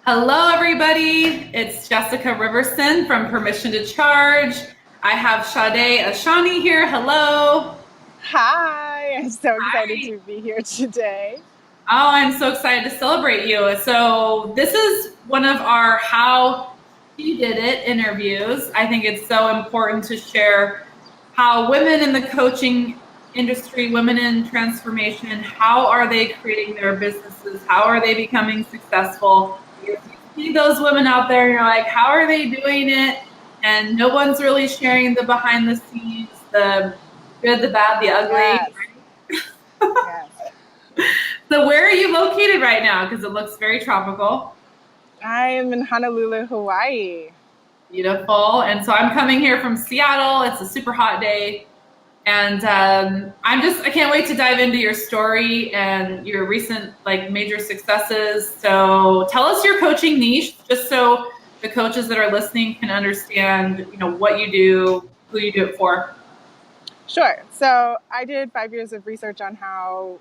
Hello, everybody. It's Jessica Riverson from Permission to Charge. I have Sade Ashani here. Hello. Hi, I'm so excited Hi. to be here today. Oh, I'm so excited to celebrate you. So, this is one of our How She Did It interviews. I think it's so important to share how women in the coaching industry, women in transformation, how are they creating their businesses? How are they becoming successful? Because you see those women out there and you're like, how are they doing it? And no one's really sharing the behind the scenes, the good, the bad, the ugly. Yes, yes. So where are you located right now? Because it looks very tropical. I am in Honolulu, Hawaii. Beautiful. And so I'm coming here from Seattle. It's a super hot day. And I can't wait to dive into your story and your recent like major successes. So tell us your coaching niche, just so the coaches that are listening can understand, what you do, who you do it for. Sure. So I did 5 years of research on how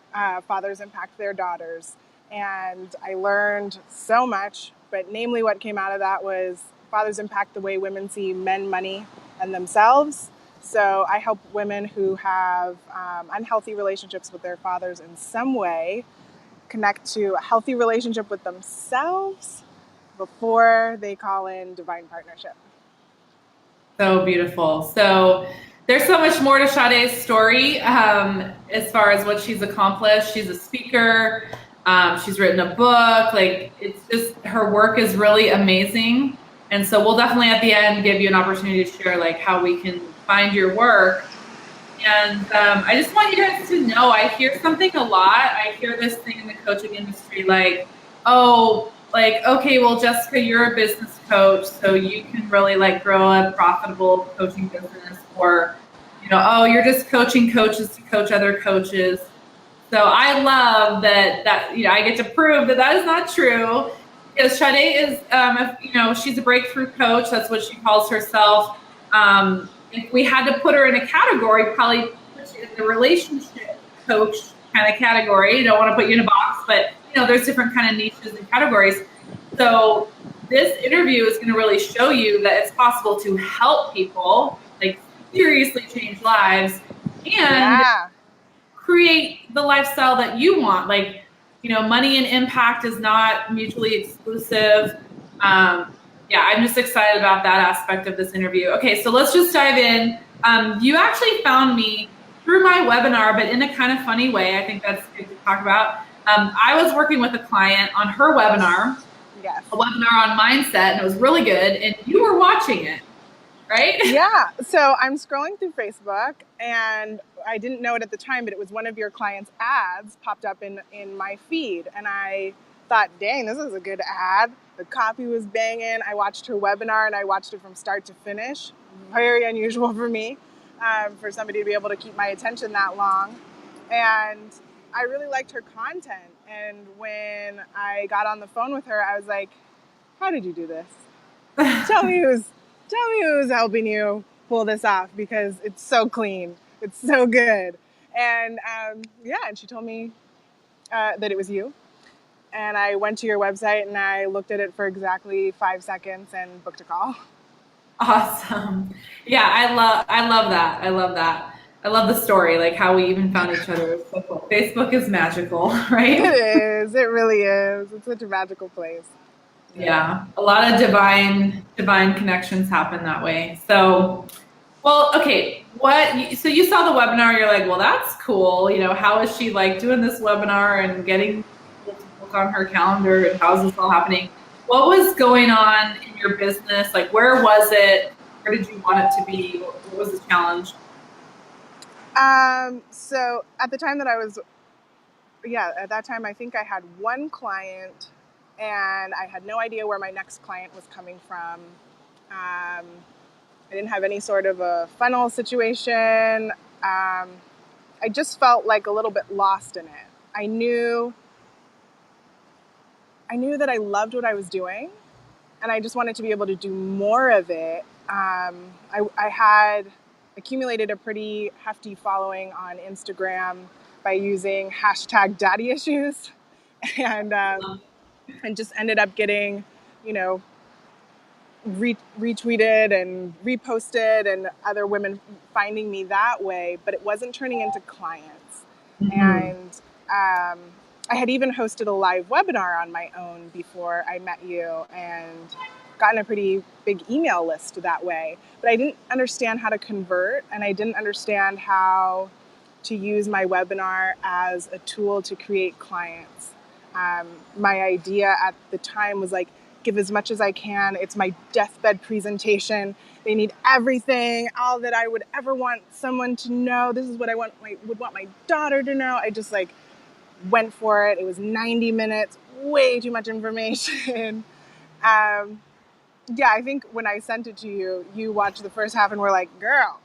fathers impact their daughters. And I learned so much, but namely what came out of that was fathers impact the way women see men, money, and themselves. So I help women who have unhealthy relationships with their fathers in some way connect to a healthy relationship with themselves before they call in divine partnership. So beautiful. So there's so much more to Sade's story as far as what she's accomplished. She's a speaker. She's written a book. Like, it's just, her work is really amazing. And so we'll definitely at the end give you an opportunity to share like how we can find your work. And I just want you guys to know, I hear something a lot. I hear this thing in the coaching industry like, oh, like, okay, well, Jessica, you're a business coach, so you can really like grow a profitable coaching business. Or, oh, you're just coaching coaches to coach other coaches. So I love that I get to prove that is not true. Because Sade is, she's a breakthrough coach. That's what she calls herself. If we had to put her in a category, probably put you in the relationship coach kind of category. You don't want to put you in a box, but there's different kind of niches and categories. So this interview is going to really show you that it's possible to help people, like seriously change lives, and Yeah. create the lifestyle that you want. Like, money and impact is not mutually exclusive. Yeah, I'm just excited about that aspect of this interview. Okay, so let's just dive in. You actually found me through my webinar, but in a kind of funny way. I think that's good to talk about. I was working with a client on her webinar, Yes. a webinar on mindset, and it was really good, and you were watching it, right? Yeah. So I'm scrolling through Facebook, and I didn't know it at the time, but it was one of your clients' ads popped up in my feed. And I thought, dang, this is a good ad. The copy was banging. I watched her webinar, and I watched it from start to finish. Very unusual for me, for somebody to be able to keep my attention that long. And I really liked her content. And when I got on the phone with her, I was like, how did you do this? Tell me who's helping you pull this off, because it's so clean. It's so good. And and she told me that it was you. And I went to your website and I looked at it for exactly 5 seconds and booked a call. Awesome. Yeah, I love that. I love that. I love the story, like how we even found each other. It's so cool. Facebook is magical, It right? is. It really is. It's such a magical place. Yeah. A lot of divine connections happen that way. So, well, okay. So you saw the webinar, you're like, well, that's cool. How is she like doing this webinar and getting people to book on her calendar, and how is this all happening? What was going on in your business? Like, where was it? Where did you want it to be? What was the challenge? So at the time that at that time, I think I had one client, and I had no idea where my next client was coming from. I didn't have any sort of a funnel situation. I just felt like a little bit lost in it. I knew that I loved what I was doing, and I just wanted to be able to do more of it. I had accumulated a pretty hefty following on Instagram by using hashtag daddy issues, and just ended up getting you know, retweeted and reposted, and other women finding me that way, but it wasn't turning into clients. Mm-hmm. And I had even hosted a live webinar on my own before I met you, and gotten a pretty big email list that way. But I didn't understand how to convert, and I didn't understand how to use my webinar as a tool to create clients. My idea at the time was like, give as much as I can. It's my deathbed presentation. They need everything, all that I would ever want someone to know. This is what I would want my daughter to know. I just like went for it. It was 90 minutes, way too much information. Yeah, I think when I sent it to you, you watched the first half and were like, girl,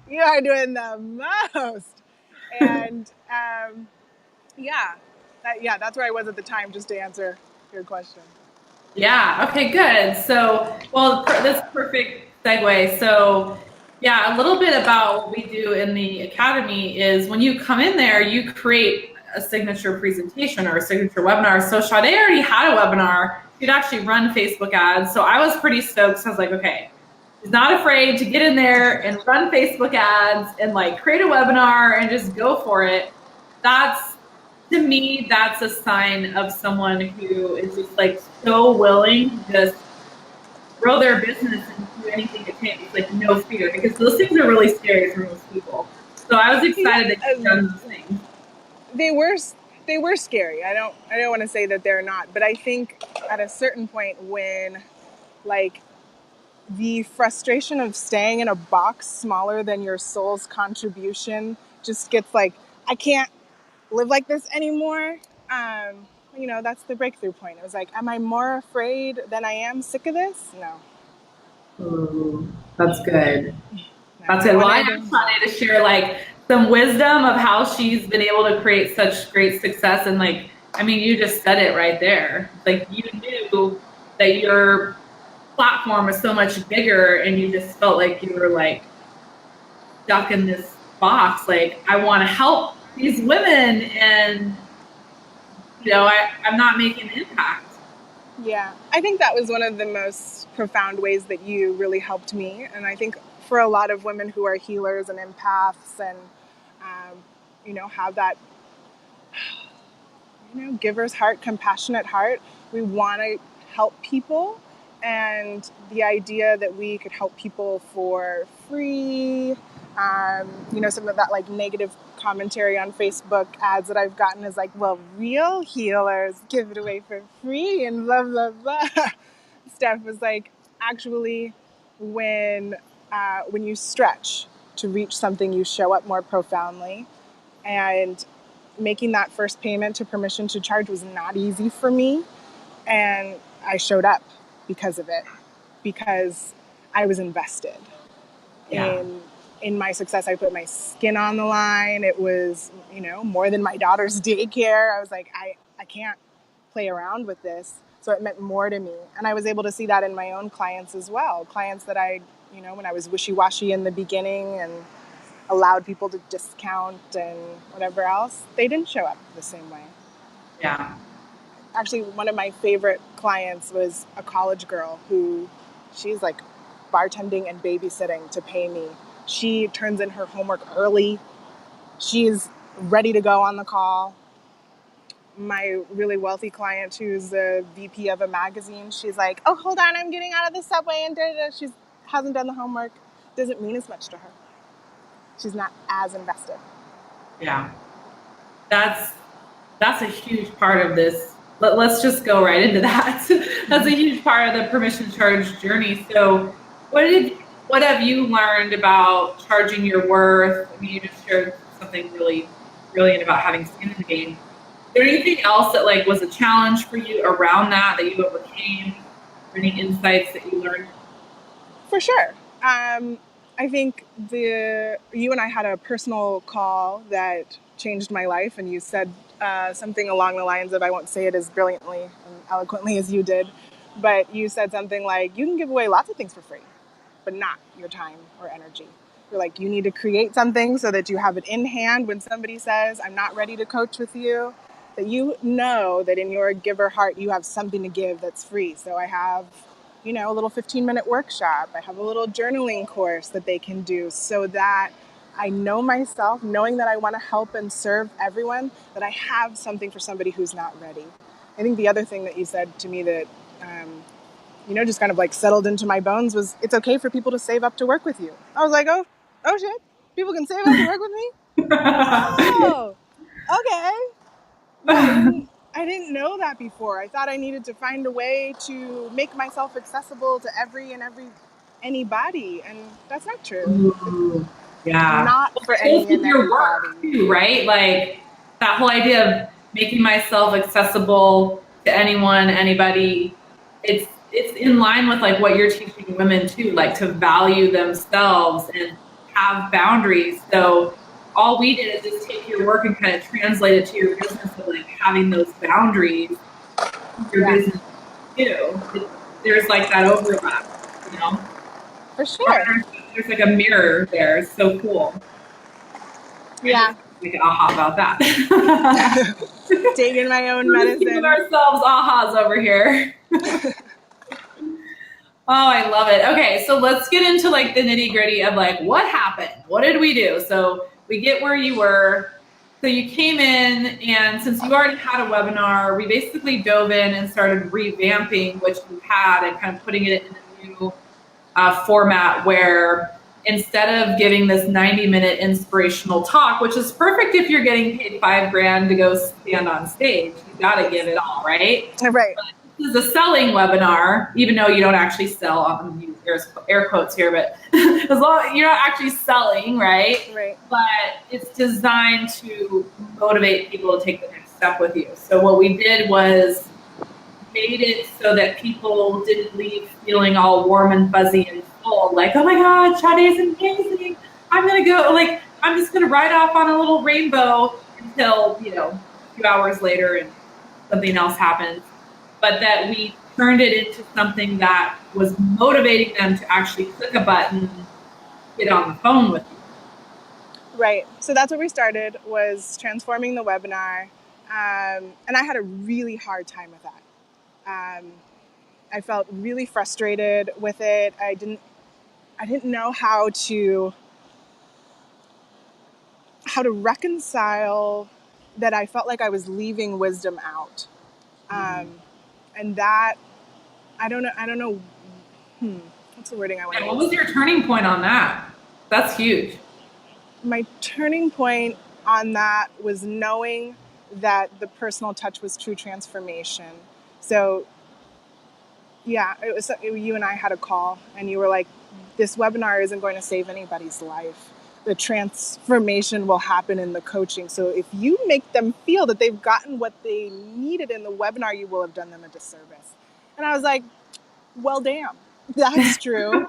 you are doing the most. And that's where I was at the time, just to answer your question. Yeah. Okay, good. So, well, that's perfect segue. So, yeah, a little bit about what we do in the academy is when you come in there, you create a signature presentation or a signature webinar. So Sade already had a webinar. She'd actually run Facebook ads. So I was pretty stoked. So I was like, okay, she's not afraid to get in there and run Facebook ads and like create a webinar and just go for it. That's, to me, that's a sign of someone who is just like so willing to just grow their business and do anything it takes, like no fear, because those things are really scary for most people. So I was excited that you've done those things. They were they were scary. I don't want to say that they're not, but I think at a certain point when like the frustration of staying in a box smaller than your soul's contribution just gets like, I can't live like this anymore. That's the breakthrough point. It was like, am I more afraid than I am sick of this? No. Ooh, that's good. No, That's I good. Well, I wanted. asked Shani to share like some wisdom of how she's been able to create such great success. And like, I mean, you just said it right there. Like you knew that your platform was so much bigger and you just felt like you were like stuck in this box. Like, I want to help these women and I'm not making an impact. Yeah, I think that was one of the most profound ways that you really helped me. And I think for a lot of women who are healers and empaths and, have that, giver's heart, compassionate heart, we want to help people. And the idea that we could help people for free, some of that like negative commentary on Facebook ads that I've gotten is like, well, real healers give it away for free and blah, blah, blah. Steph was like, actually, when you stretch to reach something, you show up more profoundly. And making that first payment to permission to charge was not easy for me. And I showed up because of it, because I was invested Yeah. in my success. I put my skin on the line. It was, more than my daughter's daycare. I was like, I can't play around with this. So it meant more to me. And I was able to see that in my own clients as well. Clients that I, when I was wishy-washy in the beginning and allowed people to discount and whatever else, they didn't show up the same way. Yeah. Actually, one of my favorite clients was a college girl who she's like bartending and babysitting to pay me. She turns in her homework early. She's ready to go on the call. My really wealthy client, who's the VP of a magazine, she's like, oh, hold on, I'm getting out of the subway, and she hasn't done the homework. Doesn't mean as much to her. She's not as invested. Yeah. That's a huge part of this. Let's just go right into that. That's a huge part of the permission to charge journey. So what have you learned about charging your worth? I mean, you just shared something really brilliant about having skin in the game. Is there anything else that like was a challenge for you around that you overcame? Or any insights that you learned? For sure. I think you and I had a personal call that changed my life, and you said something along the lines of, I won't say it as brilliantly and eloquently as you did, but you said something like, you can give away lots of things for free, but not your time or energy. You're like, you need to create something so that you have it in hand when somebody says, I'm not ready to coach with you. that you know that in your giver heart you have something to give that's free. So I have, you know, a little 15-minute workshop. I have a little journaling course that they can do so that I know myself, knowing that I want to help and serve everyone, that I have something for somebody who's not ready. I think the other thing that you said to me that, you know, just kind of like settled into my bones was it's okay for people to save up to work with you. I was like, oh shit, people can save up to work with me? Oh, okay. Yeah, I didn't know that before. I thought I needed to find a way to make myself accessible to anybody, and that's not true. Ooh, yeah. Not Well, for it goes any with and your work everybody. too, right? Like that whole idea of making myself accessible to anyone, anybody. It's in line with like what you're teaching women too, like to value themselves and have boundaries. So all we did is just take your work and kind of translate it to your business of like having those boundaries in your Yeah, business too. There's like that overlap, you know? for sure. There's like a mirror there. It's so cool. I Yeah, just like aha about that. taking my own We're just giving medicine. ourselves ahas over here. Oh, I love it. Okay, so let's get into like the nitty gritty of like what happened? What did we do? So we get where you were. So you came in, and since you already had a webinar, we basically dove in and started revamping what you had and kind of putting it in a new format where instead of giving this 90-minute inspirational talk, which is perfect if you're getting paid $5,000 to go stand on stage, you got to give it all, right? Right. This is a selling webinar, even though you don't actually sell. I'm going to use air quotes here, but as long as you're not actually selling, right? Right. But it's designed to motivate people to take the next step with you. So what we did was made it so that people didn't leave feeling all warm and fuzzy and full, like, oh my God, Sade is amazing. I'm going to go, like, I'm just going to ride off on a little rainbow until, you know, a few hours later and something else happens. But that we turned it into something that was motivating them to actually click a button, get on the phone with you. Right. So that's what we started, was transforming the webinar. And I had a really hard time with that. I felt really frustrated with it. I didn't know how to reconcile that I felt like I was leaving wisdom out. And that I don't know what's the wording I want to And what use? was your turning point on that? That's huge. My turning point on that was knowing that the personal touch was true transformation. So yeah, you and I had a call, and you were like, this webinar isn't going to save anybody's life. The transformation will happen in the coaching. So if you make them feel that they've gotten what they needed in the webinar, you will have done them a disservice. And I was like, well, damn, that's true.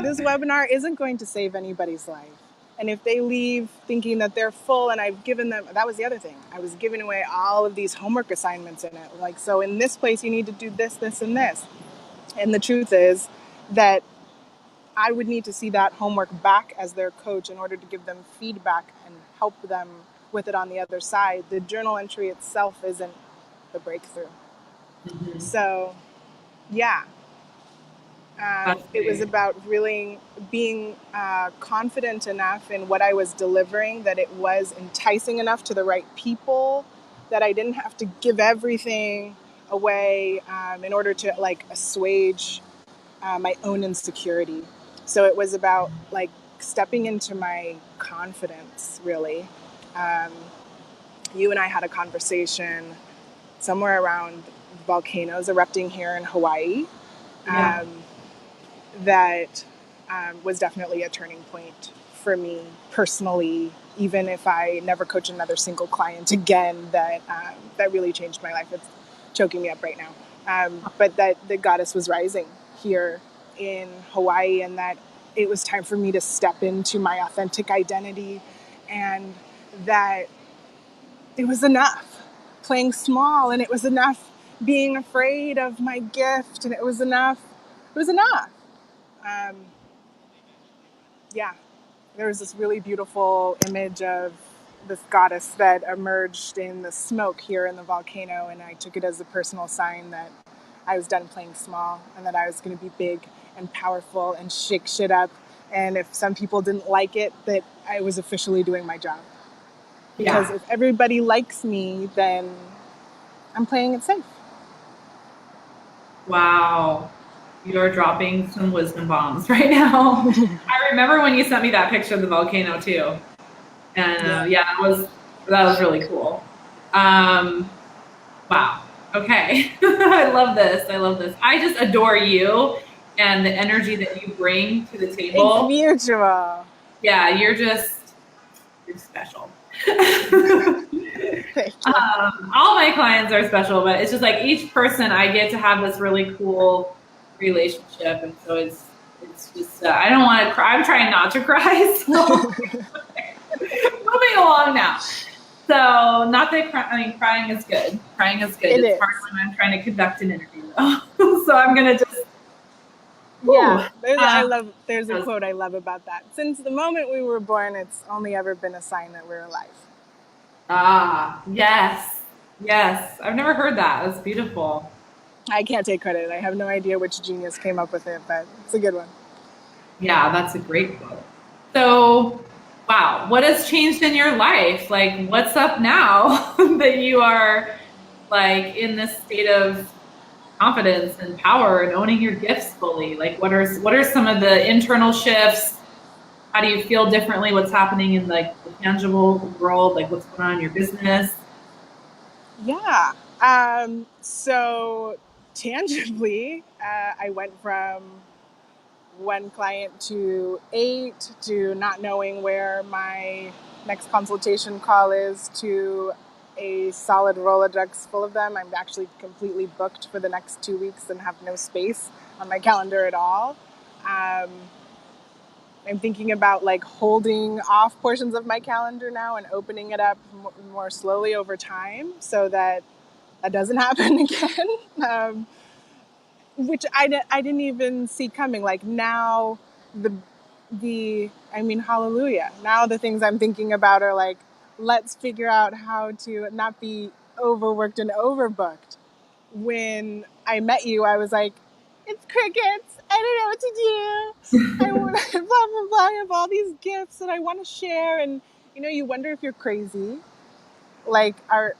This webinar isn't going to save anybody's life. And if they leave thinking that they're full, and I've given them, that was the other thing. I was giving away all of these homework assignments in it. Like, so in this place, you need to do this, this, and this. And the truth is that I would need to see that homework back as their coach in order to give them feedback and help them with it on the other side. The journal entry itself isn't the breakthrough. Mm-hmm. So, yeah. It was about really being confident enough in what I was delivering, that it was enticing enough to the right people, that I didn't have to give everything away in order to like assuage my own insecurity. So it was about like stepping into my confidence, really. Um, you and I had a conversation somewhere around volcanoes erupting here in Hawaii. Yeah. That was definitely a turning point for me personally. Even if I never coach another single client again, that really changed my life. It's choking me up right now. But that the goddess was rising here in Hawaii, and that it was time for me to step into my authentic identity, and that it was enough playing small, and it was enough being afraid of my gift, and it was enough. It was enough. Yeah, there was this really beautiful image of this goddess that emerged in the smoke here in the volcano, and I took it as a personal sign that I was done playing small and that I was going to be big and powerful and shake shit up. And if some people didn't like it, that I was officially doing my job. Because if everybody likes me, then I'm playing it safe. Wow. You're dropping some wisdom bombs right now. I remember when you sent me that picture of the volcano too. And that was really cool. Wow. Okay. I love this. I love this. I just adore you and the energy that you bring to the table. It's mutual. Yeah, you're special. All my clients are special, but it's just like each person I get to have this really cool relationship, and so it's just I don't want to cry. I'm trying not to cry. So moving along now. So not that crying is good. Crying is good. It's hard when I'm trying to conduct an interview, though. So I'm gonna just. There's a quote I love about that. Since the moment we were born, it's only ever been a sign that we're alive. Ah, yes. Yes. I've never heard that. That's beautiful. I can't take credit. I have no idea which genius came up with it, but it's a good one. Yeah, that's a great quote. So, wow, what has changed in your life? Like, what's up now that you are like in this state of confidence and power and owning your gifts fully? Like, what are some of the internal shifts? How do you feel differently? What's happening in like the tangible world? Like, what's going on in your business? Yeah. So tangibly, I went from one client to 8 to not knowing where my next consultation call is to a solid Rolodex full of them. I'm actually completely booked for the next 2 weeks and have no space on my calendar at all. I'm thinking about like holding off portions of my calendar now and opening it up more slowly over time so that doesn't happen again. Which I didn't even see coming. Like now hallelujah. Now the things I'm thinking about are like, let's figure out how to not be overworked and overbooked. When I met you, I was like, it's crickets. I don't know what to do. I want to blah, blah, blah. I have all these gifts that I want to share. And, you wonder if you're crazy. Like, are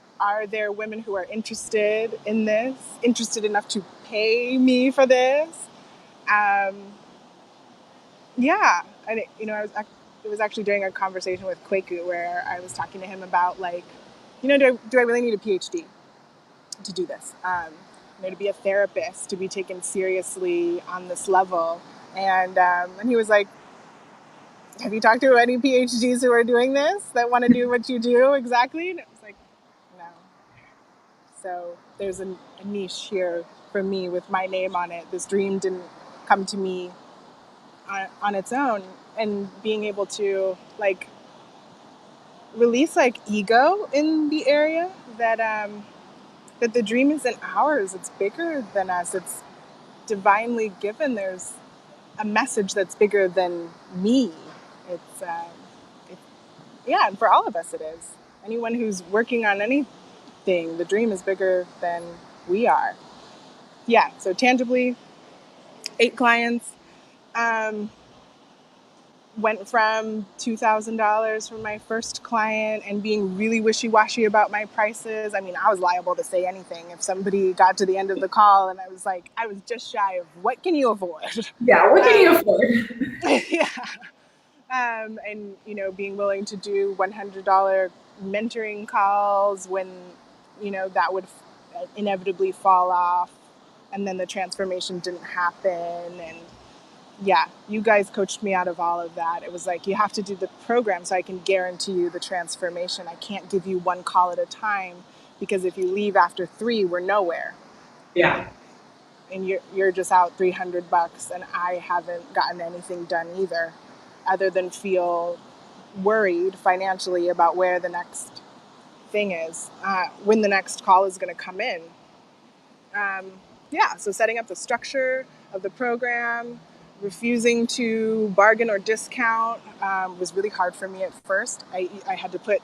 there women who are interested in this, interested enough to pay me for this? It was actually during a conversation with Kwaku where I was talking to him about like, do I really need a PhD to do this? To be a therapist, to be taken seriously on this level. And he was like, have you talked to any PhDs who are doing this, that want to do what you do exactly? And it was like, no. So there's a niche here for me with my name on it. This dream didn't come to me on its own, and being able to like release like ego in the area that that the dream isn't ours. It's bigger than us. It's divinely given. There's a message that's bigger than me. And for all of us it is. Anyone who's working on anything, the dream is bigger than we are. Yeah, so tangibly, 8 clients. Went from $2,000 from my first client and being really wishy-washy about my prices. I mean, I was liable to say anything if somebody got to the end of the call and I was like, I was just shy of what can you afford? Yeah, what can you afford? Yeah. And, being willing to do $100 mentoring calls when, that would inevitably fall off and then the transformation didn't happen. And yeah, you guys coached me out of all of that. It was like, you have to do the program so I can guarantee you the transformation. I can't give you 1 call at a time because if you leave after 3, we're nowhere. Yeah. And you're just out $300 and I haven't gotten anything done either, other than feel worried financially about where the next thing is, when the next call is going to come in. So setting up the structure of the program, refusing to bargain or discount was really hard for me at first. I had to put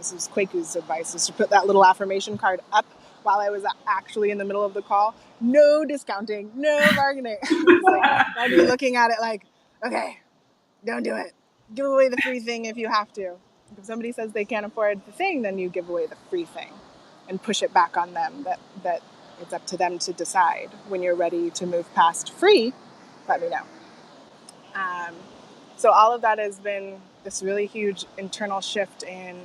this was Kweku's advice, is to put that little affirmation card up while I was actually in the middle of the call. No discounting, no bargaining. It's like, I'd be looking at it like, okay, don't do it. Give away the free thing if you have to. If somebody says they can't afford the thing, then you give away the free thing and push it back on them that it's up to them to decide. When you're ready to move past free, let me know. So all of that has been this really huge internal shift in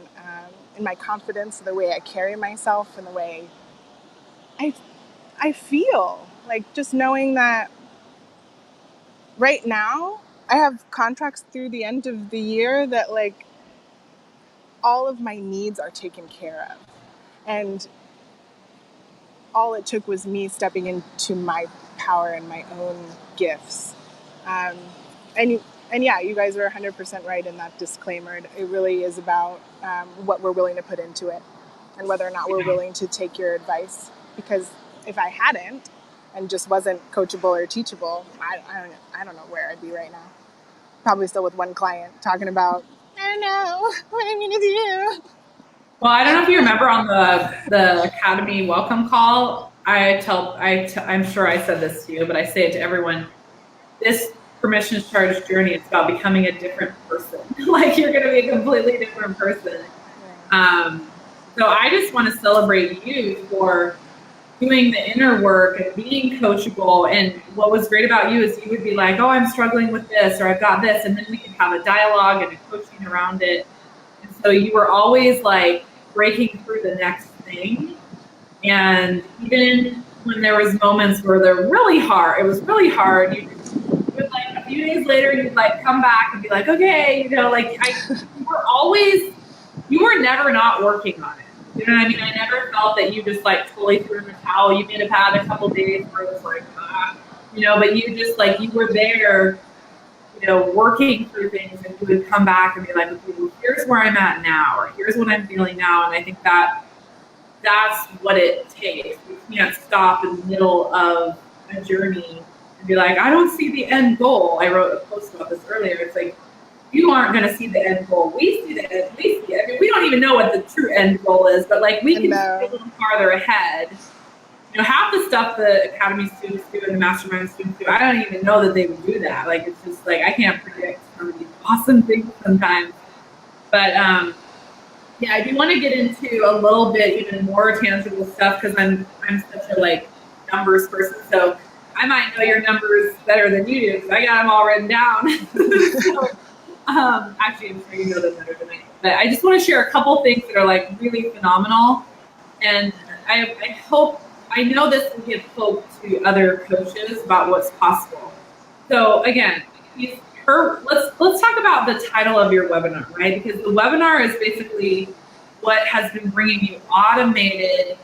my confidence, the way I carry myself, and the way I feel. Like, just knowing that right now I have contracts through the end of the year that, like, all of my needs are taken care of. And all it took was me stepping into my power and my own gifts. And yeah, you guys are 100% right in that disclaimer. It really is about what we're willing to put into it and whether or not we're willing to take your advice. Because if I hadn't and just wasn't coachable or teachable, I don't know where I'd be right now. Probably still with one client talking about, I don't know what I'm going to do. Well, I don't know if you remember on the Academy welcome call, I'm sure I said this to you, but I say it to everyone. This permission charged journey, it's about becoming a different person. Like, you're going to be a completely different person. So I just want to celebrate you for doing the inner work and being coachable. And what was great about you is you would be like, oh, I'm struggling with this, or I've got this. And then we could have a dialogue and a coaching around it. And so you were always like breaking through the next thing. And even when there was moments where they're really hard, it was really hard. You would, like, a few days later, you'd like come back and be like, okay, you know, like you were never not working on it. You know what I mean? I never felt that you just like totally threw in the towel. You may have had a couple days where it was like, you know, but you just like, you were there, you know, working through things, and you would come back and be like, okay, well, here's where I'm at now, or here's what I'm feeling now. And I think that's what it takes. You can't stop in the middle of a journey and be like, I don't see the end goal. I wrote a post about this earlier. It's like, you aren't going to see the end goal. We see the end. I mean, we don't even know what the true end goal is, but like, we can see a little farther ahead. You know, half the stuff the Academy students do and the Mastermind students do, I don't even know that they would do that. Like, it's just like, I can't predict some of these awesome things sometimes. But yeah, I do want to get into a little bit even more tangible stuff, because I'm such a like numbers person. So I might know your numbers better than you do, because I got them all written down. So, actually, I'm sure you know them better than I do. But I just want to share a couple things that are like really phenomenal. And I know this will give hope to other coaches about what's possible. So again, let's talk about the title of your webinar, right? Because the webinar is basically what has been bringing you automated,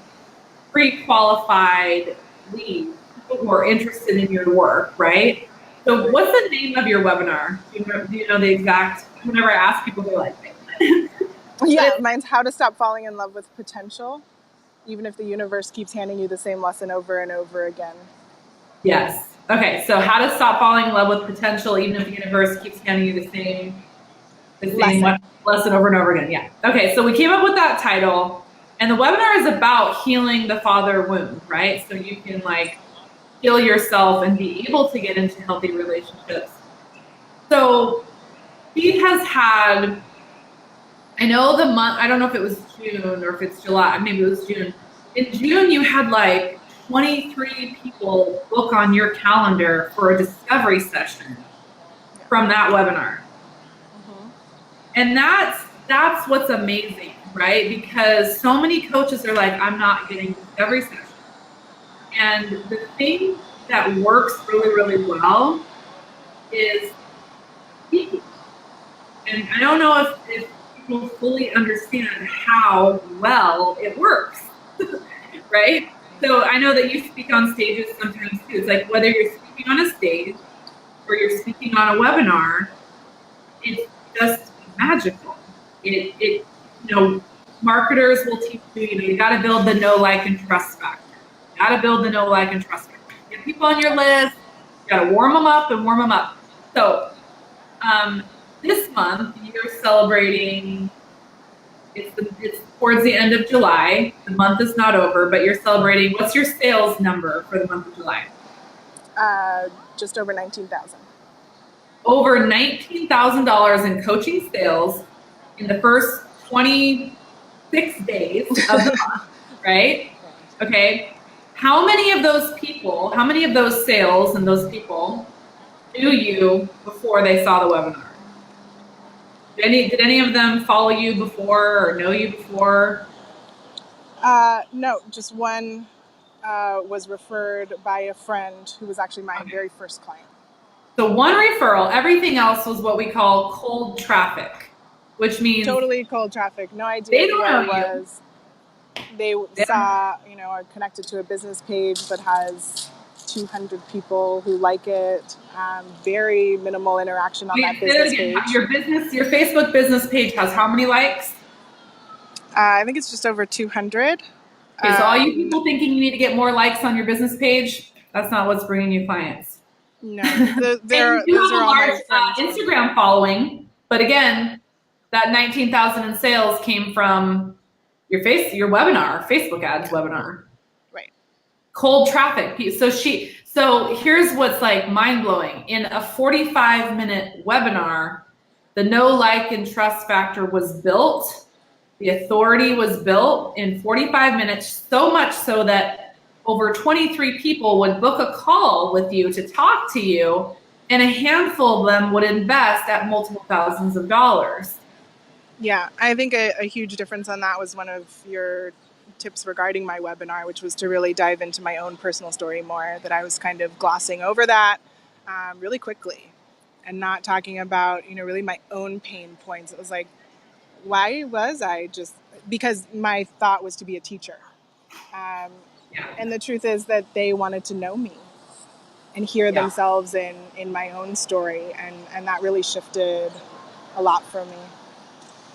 pre-qualified leads, people who are interested in your work, right? So what's the name of your webinar? Do you know the exact, whenever I ask people, they're like, yeah, mine's How to Stop Falling in Love with Potential, even if the universe keeps handing you the same lesson over and over again. Yes. Okay, so how to stop falling in love with potential, even if the universe keeps handing you the same lesson over and over again. Yeah. Okay, so we came up with that title, and the webinar is about healing the father wound, right? So you can like heal yourself and be able to get into healthy relationships. So Steve has had, I know the month, I don't know if it was June or if it's July, maybe it was June. In June, you had like 23 people book on your calendar for a discovery session from that webinar. Mm-hmm. And that's what's amazing, right? Because so many coaches are like, I'm not getting discovery sessions. And the thing that works really, really well is speaking. And I don't know if people fully understand how well it works, right? So I know that you speak on stages sometimes too. It's like whether you're speaking on a stage or you're speaking on a webinar, it's just magical. It you know, marketers will teach you, you got to build the know, like, and trust factor. You got to build the know, like, and trust factor. Get people on your list. You got to warm them up and warm them up. So this month you're celebrating It's towards the end of July. The month is not over, but you're celebrating. What's your sales number for the month of July? Just over 19,000. Over $19,000 in coaching sales in the first 26 days of the month, right? Okay. How many of those people, how many of those sales and those people knew you before they saw the webinar? Did any of them follow you before or know you before? No, just one was referred by a friend who was actually my very first client. So one referral, everything else was what we call cold traffic, which means totally cold traffic. No idea who I was. They saw, are connected to a business page that has 200 people who like it. Very minimal interaction on that business page. Your Facebook business page has how many likes? I think it's just over 200. Okay, so all you people thinking you need to get more likes on your business page, that's not what's bringing you clients. No, those are all my friends. Instagram following, but again, that 19,000 in sales came from your webinar, Facebook ads webinar. Right. Cold traffic. So here's what's like mind blowing. In a 45-minute webinar, the know, like, and trust factor was built. The authority was built in 45 minutes, so much so that over 23 people would book a call with you to talk to you, and a handful of them would invest at multiple thousands of dollars. Yeah, I think a huge difference on that was one of your tips regarding my webinar, which was to really dive into my own personal story more, that I was kind of glossing over that really quickly and not talking about, really my own pain points. It was like, why was I just, because my thought was to be a teacher. And the truth is that they wanted to know me and hear themselves in my own story. And that really shifted a lot for me.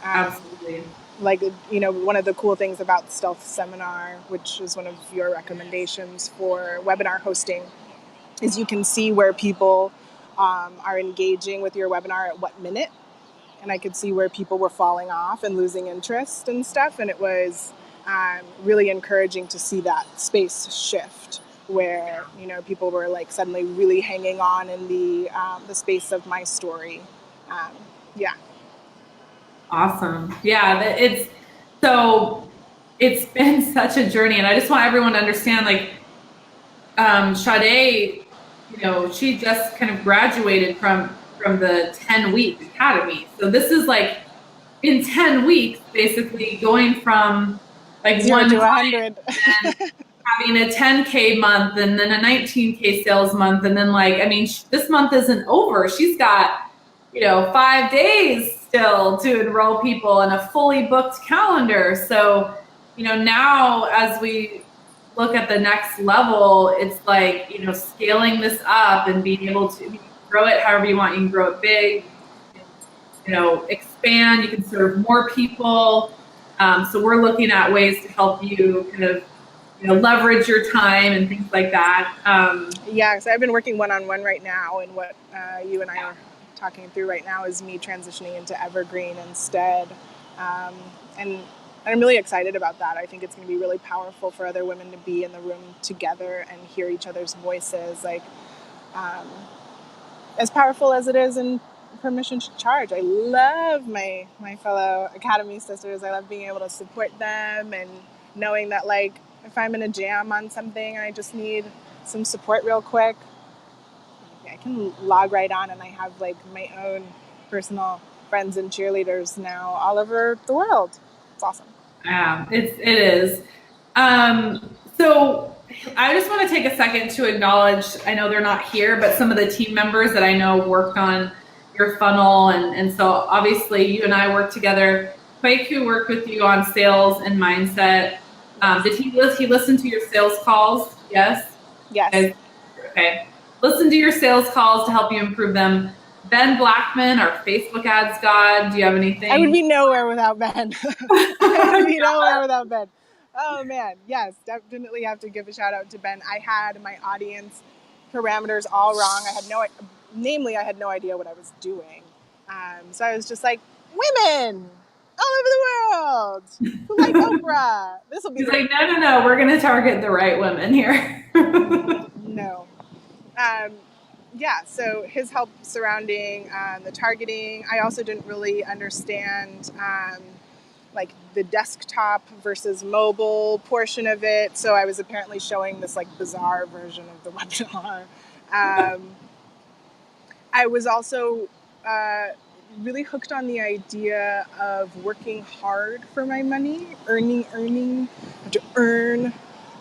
Absolutely. Like, one of the cool things about the Stealth Seminar, which is one of your recommendations for webinar hosting, is you can see where people are engaging with your webinar at what minute. And I could see where people were falling off and losing interest and stuff. And it was really encouraging to see that space shift where, people were like suddenly really hanging on in the space of my story. Yeah. Awesome. Yeah, it's been such a journey, and I just want everyone to understand, like, Sade, she just kind of graduated from the 10-week academy. So this is like in 10 weeks, basically going from like 0 to 100 and having a 10K month and then a 19K sales month. And then this month isn't over. She's got, 5 days still to enroll people in a fully booked calendar. So, now as we look at the next level, it's like, scaling this up and being able to grow it however you want. You can grow it big, expand, you can serve more people. So we're looking at ways to help you kind of, leverage your time and things like that. Yeah, so I've been working one-on-one right now, and what you and I are talking through right now is me transitioning into Evergreen instead. And I'm really excited about that. I think it's going to be really powerful for other women to be in the room together and hear each other's voices. Like, as powerful as it is in permission to charge. I love my fellow Academy sisters. I love being able to support them and knowing that, like, if I'm in a jam on something and I just need some support real quick, I can log right on, and I have like my own personal friends and cheerleaders now all over the world. It's awesome. Yeah, it is. So I just want to take a second to acknowledge, I know they're not here, but some of the team members that I know worked on your funnel. And so obviously you and I worked together. Kwaku worked with you on sales and mindset. Did he listen to your sales calls? Yes? Yes. Okay. Listen to your sales calls to help you improve them. Ben Blackman, our Facebook ads god. Do you have anything? I would be nowhere without Ben. I would be nowhere without Ben. Oh man, yes, definitely have to give a shout out to Ben. I had my audience parameters all wrong. I had no idea what I was doing. So I was just like, women, all over the world who like Oprah. This will be He's like, no, we're going to target the right women here. No. Yeah, so his help surrounding the targeting. I also didn't really understand like the desktop versus mobile portion of it. So I was apparently showing this like bizarre version of the webinar. I was also really hooked on the idea of working hard for my money, earning, to earn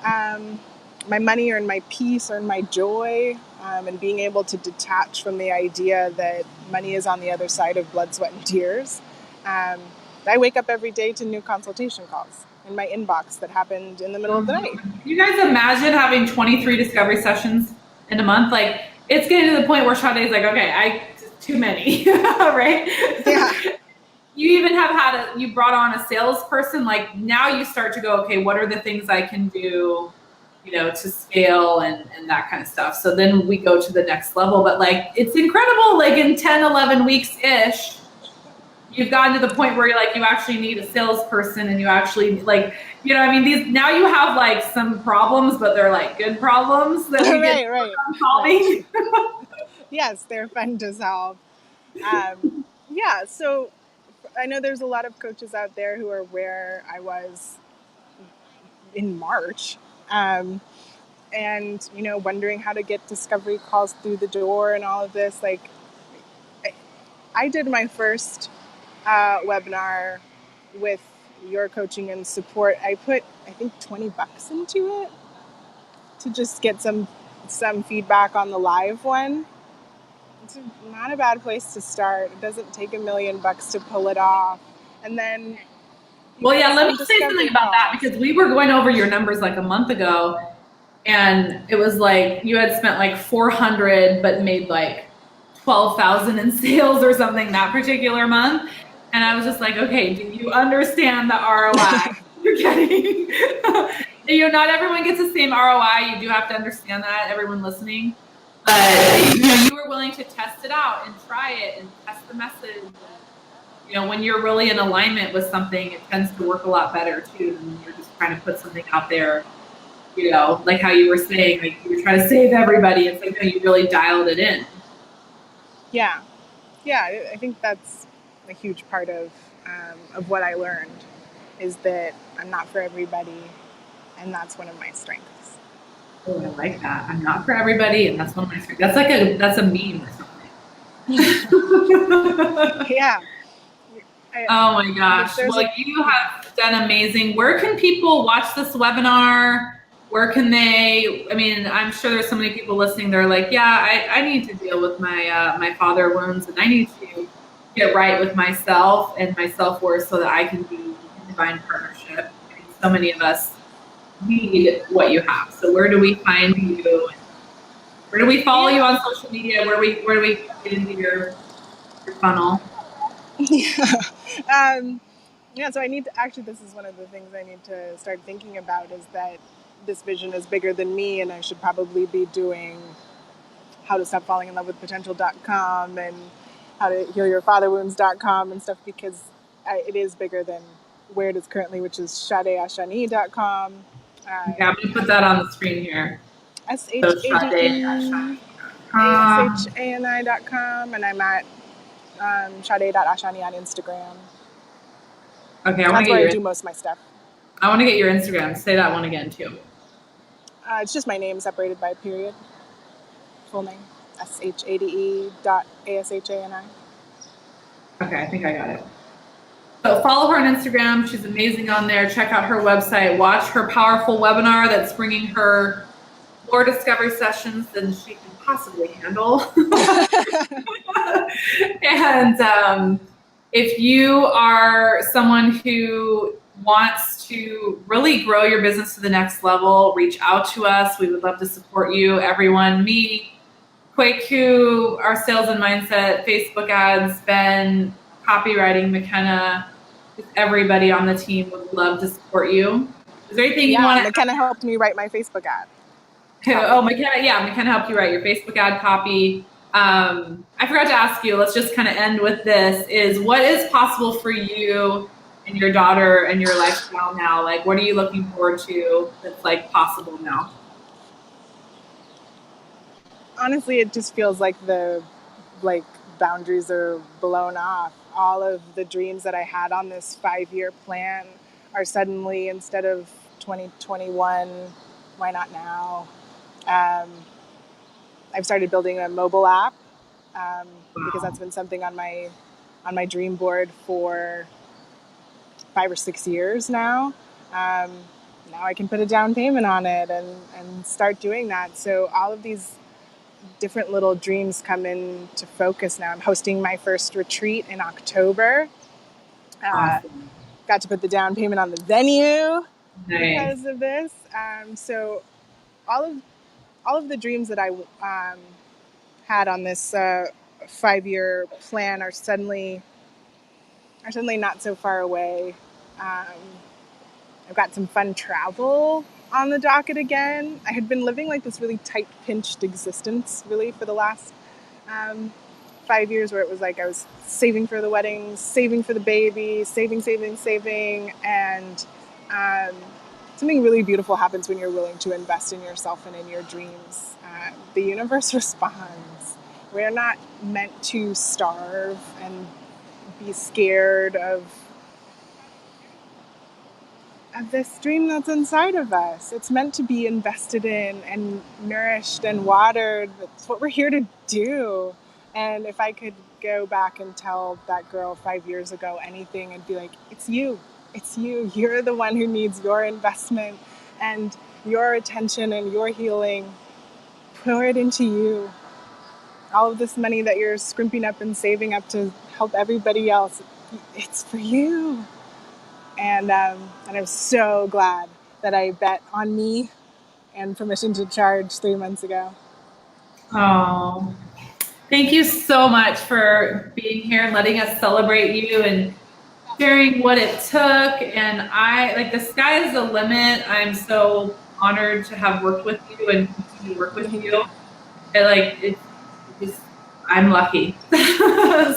my money, earn my peace, earn my joy, and being able to detach from the idea that money is on the other side of blood, sweat, and tears. I wake up every day to new consultation calls in my inbox that happened in the middle of the night. Can you guys imagine having 23 discovery sessions in a month? Like, it's getting to the point where Sade's like, okay, too many, right? Yeah. You even have you brought on a salesperson. Like, now you start to go, okay, what are the things I can do, to scale and that kind of stuff. So then we go to the next level. But like, it's incredible. Like in 10, 11 weeks-ish, you've gotten to the point where you're like, you actually need a salesperson and you actually like, these, now you have like some problems, but they're like good problems that we get solving. Right. Yes, they're fun to solve. Yeah, so I know there's a lot of coaches out there who are where I was in March. And, wondering how to get discovery calls through the door and all of this. Like, I did my first webinar with your coaching and support. I put, I think, $20 into it to just get some feedback on the live one. It's not a bad place to start. It doesn't take $1 million to pull it off. And then, well, yeah, let me say something about that, because we were going over your numbers like a month ago, and it was like you had spent like 400 but made like 12,000 in sales or something that particular month. And I was just like, okay, do you understand the ROI you're getting? Not everyone gets the same ROI. You do have to understand that, everyone listening. But you were willing to test it out and try it and test the message. When you're really in alignment with something, it tends to work a lot better too than when you're just trying to put something out there. Like how you were saying, like you were trying to save everybody. It's like, you really dialed it in. Yeah, I think that's a huge part of what I learned, is that I'm not for everybody, and that's one of my strengths. Oh, I like that. I'm not for everybody, and that's one of my strengths. That's a meme or something. Yeah. Oh my gosh. Well, you have done amazing. Where can people watch this webinar? Where can they, I'm sure there's so many people listening. They're like, yeah, I need to deal with my father wounds, and I need to get right with myself and my self-worth so that I can be in divine partnership. So many of us need what you have. So where do we find you? Where do we follow you on social media? Where do we get into your funnel? Yeah. So I need to, actually, this is one of the things I need to start thinking about, is that this vision is bigger than me, and I should probably be doing how to stop falling in love with potential.com and how to heal your father wounds.com and stuff, because it is bigger than where it is currently, which is SadeAshani.com. Yeah, I'm going to put that on the screen here. SadeAshani.com, and I'm at Sade.Ashani on Instagram. Okay, that's where I do most of my stuff. I want to get your Instagram. Say that one again too. It's just my name separated by a period. Full name. SadeAshani. Okay, I think I got it. So follow her on Instagram. She's amazing on there. Check out her website. Watch her powerful webinar that's bringing her more discovery sessions than she can possibly handle. And if you are someone who wants to really grow your business to the next level, reach out to us. We would love to support you. Everyone, me, Kwaku, our sales and mindset, Facebook ads, Ben, copywriting, McKenna, everybody on the team would love to support you. Is there anything you want to... McKenna helped me write my Facebook ad. Oh, McKenna helped you write your Facebook ad copy. I forgot to ask you, let's just kind of end with this, is what is possible for you and your daughter and your lifestyle now? Like, what are you looking forward to that's like possible now? Honestly, it just feels like the boundaries are blown off. All of the dreams that I had on this 5-year plan are suddenly, instead of 2021, why not now? I've started building a mobile app because that's been something on my dream board for 5 or 6 years now. Now I can put a down payment on it and start doing that. So all of these different little dreams come into focus now. I'm hosting my first retreat in October. Awesome. Got to put the down payment on the venue Nice. because of this. So all of the dreams that I had on this 5-year plan are suddenly not so far away. I've got some fun travel on the docket again. I had been living like this really tight, pinched existence really for the last 5 years, where it was like I was saving for the wedding, saving for the baby, saving, and something really beautiful happens when you're willing to invest in yourself and in your dreams. The universe responds. We're not meant to starve and be scared of this dream that's inside of us. It's meant to be invested in and nourished and watered. That's what we're here to do. And if I could go back and tell that girl 5 years ago anything, I'd be like, it's you. It's you. You're the one who needs your investment and your attention and your healing. Pour it into you. All of this money that you're scrimping up and saving up to help everybody else, it's for you. And I'm so glad that I bet on me and permission to charge 3 months ago. Oh, thank you so much for being here and letting us celebrate you and sharing what it took. And the sky is the limit. I'm so honored to have worked with you and continue to work with you. And I'm lucky.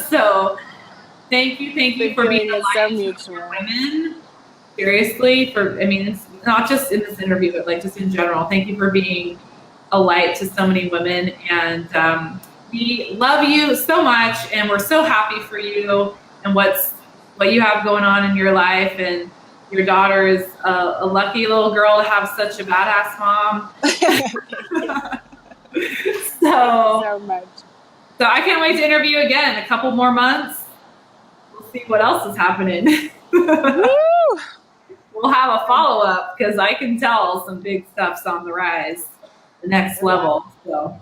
So thank you for being a light to women. Seriously, it's not just in this interview, but like just in general. Thank you for being a light to so many women, and we love you so much, and we're so happy for you and what you have going on in your life. And your daughter is a lucky little girl to have such a badass mom. So much. So I can't wait to interview you again in a couple more months. We'll see what else is happening. Woo! We'll have a follow-up because I can tell some big stuff's on the rise, the next level. So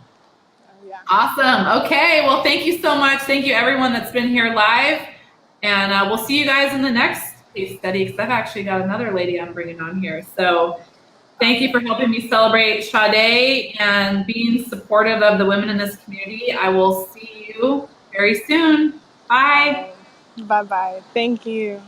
yeah. Awesome. Okay. Well, thank you so much. Thank you everyone that's been here live. And we'll see you guys in the next case study, because I've actually got another lady I'm bringing on here. So thank you for helping me celebrate Sade and being supportive of the women in this community. I will see you very soon. Bye. Bye-bye. Thank you.